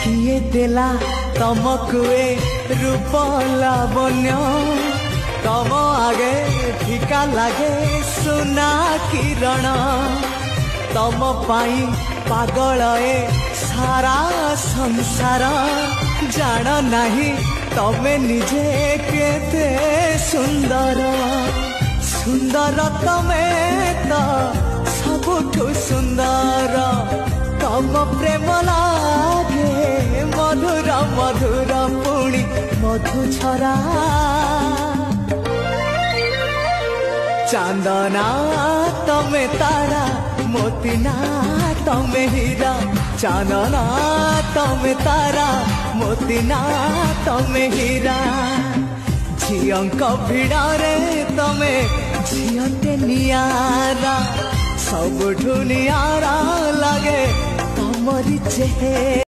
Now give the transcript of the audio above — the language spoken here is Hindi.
किए देला तमको ए रूप लावण्य तम आगे फिका लागे सुना किरण तम पाई पागल ए सारा संसार जान नहीं तमे निजे केते सुंदर सुंदर तमे तो सबुठु सुंदर तम प्रेम लागे मधुर मधुर पुणी मधु छरा चांदना तमे तारा मोतीना तमे हीरा चांदना तमे तारा मोतीना तमे हीरा झियंक भिड़े तमे झियटे नियारा सबुठु नियारा लगे तमरी चेहरा।